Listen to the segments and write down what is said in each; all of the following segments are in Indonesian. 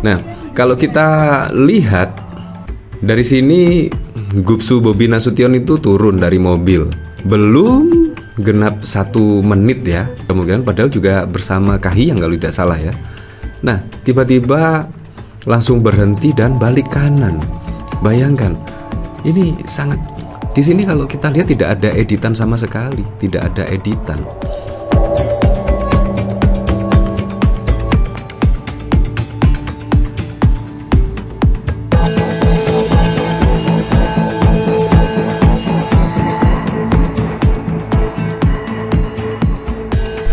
Nah, kalau kita lihat dari sini, Gubsu Bobi Nasution itu turun dari mobil. Belum genap 1 menit ya. Kemudian padahal juga bersama Kahiyang kalau tidak salah ya. Nah, tiba-tiba langsung berhenti dan balik kanan. Bayangkan, ini sangat, di sini kalau kita lihat tidak ada editan sama sekali, tidak ada editan.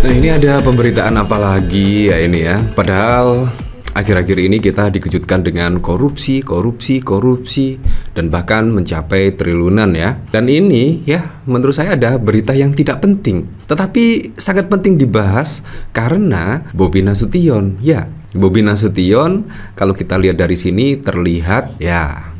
Nah, ini ada pemberitaan apa lagi ya ini ya. Padahal akhir-akhir ini kita dikejutkan dengan korupsi, dan bahkan mencapai triliunan ya. Dan ini ya menurut saya ada berita yang tidak penting, tetapi sangat penting dibahas karena Bobi Nasution. Ya, Bobi Nasution kalau kita lihat dari sini terlihat ya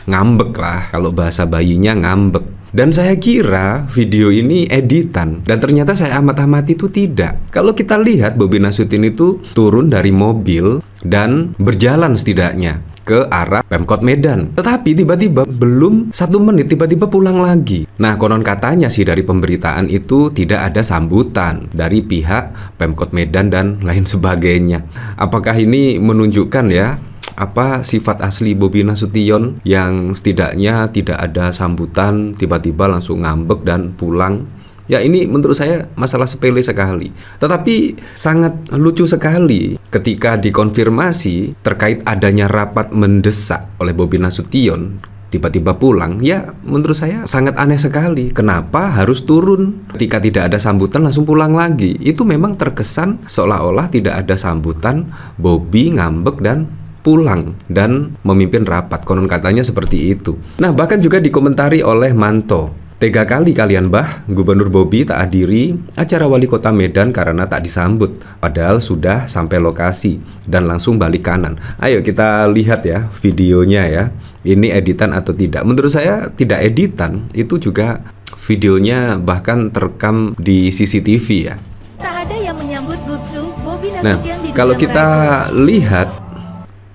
ngambek lah, kalau bahasa bayinya ngambek. Dan saya kira video ini editan, dan ternyata saya amati itu tidak. Kalau kita lihat Bobi Nasution itu turun dari mobil dan berjalan setidaknya ke arah Pemkot Medan. Tetapi tiba-tiba belum 1 menit tiba-tiba pulang lagi. Nah, konon katanya sih dari pemberitaan itu tidak ada sambutan dari pihak Pemkot Medan dan lain sebagainya. Apakah ini menunjukkan ya apa sifat asli Bobi Nasution yang setidaknya tidak ada sambutan, tiba-tiba langsung ngambek dan pulang? Ya, ini menurut saya masalah sepele sekali. Tetapi sangat lucu sekali ketika dikonfirmasi terkait adanya rapat mendesak oleh Bobi Nasution, tiba-tiba pulang. Ya, menurut saya sangat aneh sekali. Kenapa harus turun ketika tidak ada sambutan langsung pulang lagi? Itu memang terkesan seolah-olah tidak ada sambutan, Bobi ngambek dan pulang dan memimpin rapat. Konon katanya seperti itu. Nah, bahkan juga dikomentari oleh Manto. Tega kali kalian bah, Gubernur Bobi tak hadiri acara wali kota Medan karena tak disambut. Padahal sudah sampai lokasi dan langsung balik kanan. Ayo kita lihat ya videonya ya. Ini editan atau tidak? Menurut saya tidak editan. Itu juga videonya bahkan terekam di CCTV ya. Tak ada yang menyambut Gubsu Bobi Nasution. Nah, kalau kita lihat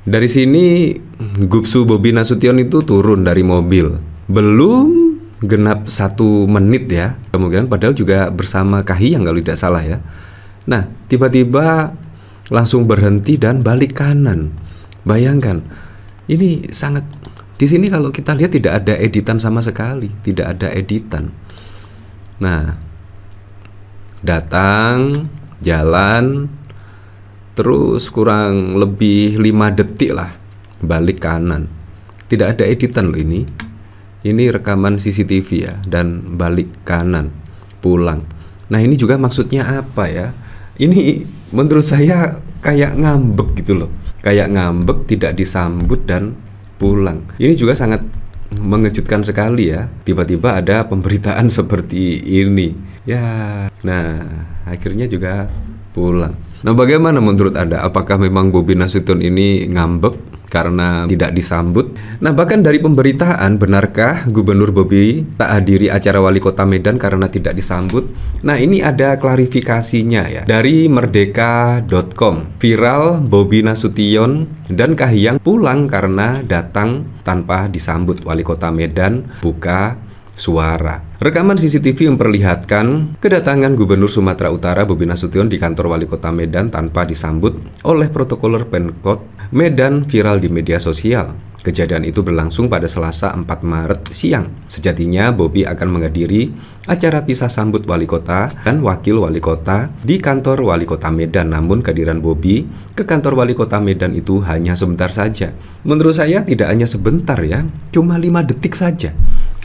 dari sini, Gubsu Bobi Nasution itu turun dari mobil. Belum genap 1 menit ya. Kemudian padahal juga bersama Kahiyang kalau tidak salah ya. Nah, tiba-tiba langsung berhenti dan balik kanan. Bayangkan, ini sangat, di sini kalau kita lihat tidak ada editan sama sekali, tidak ada editan. Nah, datang, jalan, terus kurang lebih 5 detik lah balik kanan. Tidak ada editan loh ini. Ini rekaman CCTV ya, dan balik kanan pulang. Nah, ini juga maksudnya apa ya? Ini menurut saya kayak ngambek gitu loh. Kayak ngambek, tidak disambut dan pulang. Ini juga sangat mengejutkan sekali ya. Tiba-tiba ada pemberitaan seperti ini. Ya, nah akhirnya juga pulang. Nah, bagaimana menurut Anda? Apakah memang Bobi Nasution ini ngambek karena tidak disambut? Nah, bahkan dari pemberitaan, benarkah Gubernur Bobi tak hadiri acara wali kota Medan karena tidak disambut? Nah, ini ada klarifikasinya ya. Dari merdeka.com, viral Bobi Nasution dan Kahiyang pulang karena datang tanpa disambut wali kota Medan buka suara. Rekaman CCTV memperlihatkan kedatangan Gubernur Sumatera Utara Bobi Nasution di kantor wali kota Medan tanpa disambut oleh protokoler Pemkot Medan viral di media sosial. Kejadian itu berlangsung pada Selasa 4 Maret siang. Sejatinya Bobi akan menghadiri acara pisah sambut wali kota dan wakil wali kota di kantor wali kota Medan. Namun kehadiran Bobi ke kantor wali kota Medan itu hanya sebentar saja. Menurut saya tidak hanya sebentar ya, cuma 5 detik saja.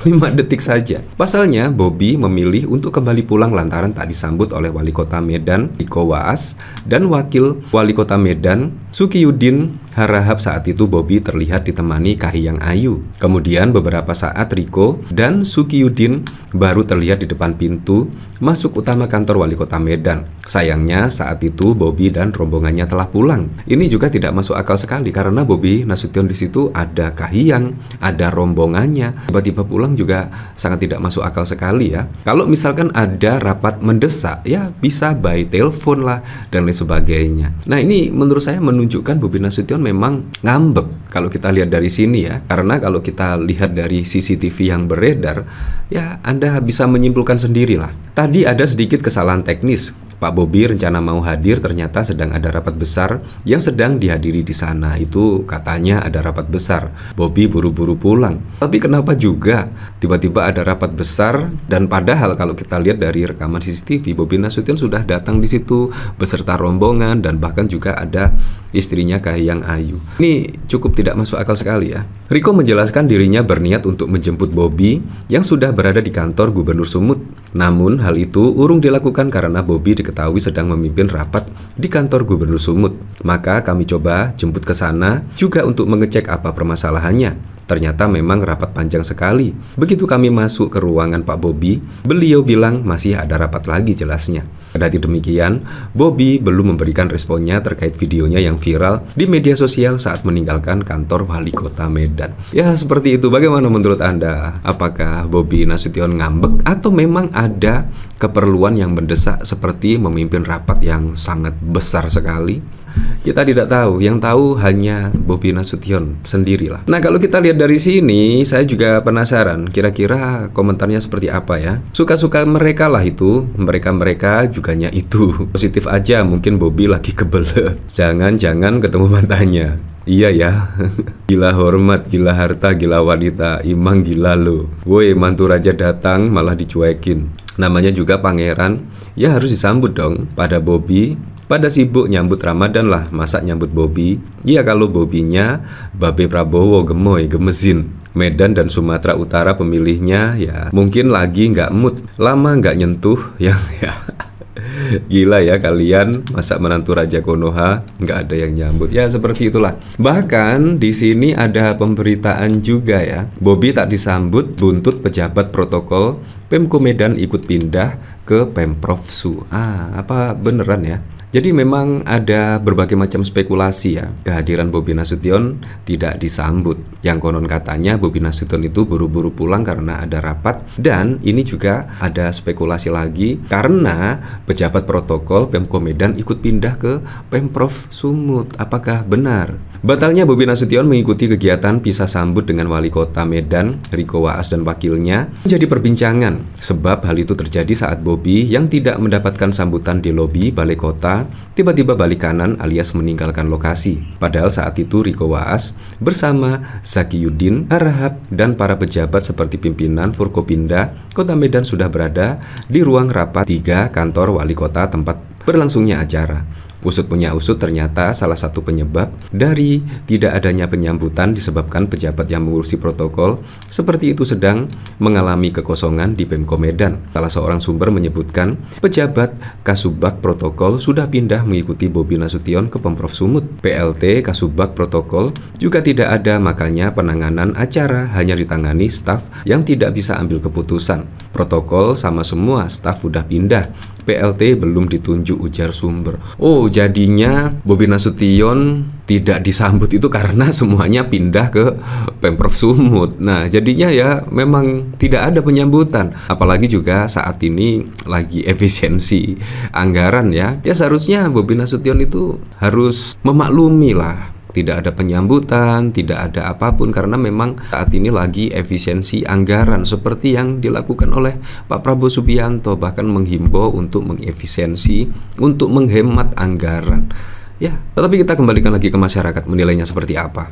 5 detik saja. Pasalnya Bobi memilih untuk kembali pulang lantaran tak disambut oleh wali kota Medan Iko Waas dan wakil wali kota Medan Sukiyuddin Harahap. Saat itu Bobi terlihat ditemani Kahiyang Ayu. Kemudian beberapa saat Riko dan Sukiyuddin baru terlihat di depan pintu masuk utama kantor wali kota Medan. Sayangnya saat itu Bobi dan rombongannya telah pulang. Ini juga tidak masuk akal sekali karena Bobi Nasution di situ ada Kahiyang, ada rombongannya, tiba-tiba pulang pulang juga sangat tidak masuk akal sekali ya. Kalau misalkan ada rapat mendesak, ya bisa by telepon lah dan lain sebagainya. Nah, ini menurut saya menunjukkan Bobi Nasution memang ngambek kalau kita lihat dari sini ya. Karena kalau kita lihat dari CCTV yang beredar, ya Anda bisa menyimpulkan sendirilah. Tadi ada sedikit kesalahan teknis. Pak Bobi rencana mau hadir, ternyata sedang ada rapat besar yang sedang dihadiri di sana. Itu katanya ada rapat besar. Bobi buru-buru pulang. Tapi kenapa juga tiba-tiba ada rapat besar, dan padahal kalau kita lihat dari rekaman CCTV, Bobi Nasution sudah datang di situ beserta rombongan dan bahkan juga ada istrinya Kahiyang Ayu. Ini cukup tidak masuk akal sekali ya. Riko menjelaskan dirinya berniat untuk menjemput Bobi yang sudah berada di kantor Gubernur Sumut. Namun hal itu urung dilakukan karena Bobi diketahui sedang memimpin rapat di kantor Gubernur Sumut. Maka kami coba jemput ke sana juga untuk mengecek apa permasalahannya. Ternyata memang rapat panjang sekali. Begitu kami masuk ke ruangan Pak Bobi, beliau bilang masih ada rapat lagi jelasnya. Kendati demikian, Bobi belum memberikan responnya terkait videonya yang viral di media sosial saat meninggalkan kantor Wali Kota Medan. Ya seperti itu, bagaimana menurut Anda? Apakah Bobi Nasution ngambek atau memang ada keperluan yang mendesak seperti memimpin rapat yang sangat besar sekali? Kita tidak tahu, yang tahu hanya Bobi Nasution sendirilah. Nah, kalau kita lihat dari sini, saya juga penasaran kira-kira komentarnya seperti apa ya. Suka-suka mereka lah itu, mereka-mereka juganya itu. Positif aja, mungkin Bobi lagi kebelet. Jangan-jangan ketemu mantannya. Iya ya, gila hormat, gila harta, gila wanita, imang gila lo. Woi, mantu raja datang malah dicuekin. Namanya juga pangeran, ya harus disambut dong. Pada Bobi pada sibuk nyambut Ramadan lah, masa nyambut Bobi? Ya kalau Bobinya Babe Prabowo gemoy, gemesin. Medan dan Sumatera Utara pemilihnya ya mungkin lagi nggak mood, lama nggak nyentuh ya. Gila ya kalian, masa menantu Raja Konoha nggak ada yang nyambut. Ya seperti itulah. Bahkan di sini ada pemberitaan juga ya, Bobi tak disambut buntut pejabat protokol Pemko Medan ikut pindah ke Pemprov Su. Apa beneran ya? Jadi memang ada berbagai macam spekulasi ya, kehadiran Bobi Nasution tidak disambut. Yang konon katanya Bobi Nasution itu buru-buru pulang karena ada rapat. Dan ini juga ada spekulasi lagi karena pejabat protokol Pemko Medan ikut pindah ke Pemprov Sumut. Apakah benar? Batalnya Bobi Nasution mengikuti kegiatan pisah sambut dengan Wali Kota Medan, Riko Waas dan wakilnya menjadi perbincangan. Sebab hal itu terjadi saat Bobi yang tidak mendapatkan sambutan di lobi Balai Kota tiba-tiba balik kanan alias meninggalkan lokasi. Padahal saat itu Riko Waas bersama Zakiyuddin, Harahap, dan para pejabat seperti pimpinan Forkopimda Kota Medan sudah berada di ruang rapat 3 kantor Wali Kota tempat berlangsungnya acara. Usut punya usut, ternyata salah satu penyebab dari tidak adanya penyambutan disebabkan pejabat yang mengurusi protokol seperti itu sedang mengalami kekosongan di Pemko Medan. Salah seorang sumber menyebutkan pejabat Kasubag Protokol sudah pindah mengikuti Bobi Nasution ke Pemprov Sumut. PLT Kasubag Protokol juga tidak ada, makanya penanganan acara hanya ditangani staf yang tidak bisa ambil keputusan. Protokol sama semua, staf udah pindah. PLT belum ditunjuk, ujar sumber. Oh, jadinya Bobi Nasution tidak disambut itu karena semuanya pindah ke Pemprov Sumut. Nah, jadinya ya memang tidak ada penyambutan. Apalagi juga saat ini lagi efisiensi anggaran ya. Ya seharusnya Bobi Nasution itu harus memaklumi lah. Tidak ada penyambutan, tidak ada apapun karena memang saat ini lagi efisiensi anggaran seperti yang dilakukan oleh Pak Prabowo Subianto, bahkan menghimbau untuk mengefisiensi, untuk menghemat anggaran. Ya, tetapi kita kembalikan lagi ke masyarakat, menilainya seperti apa.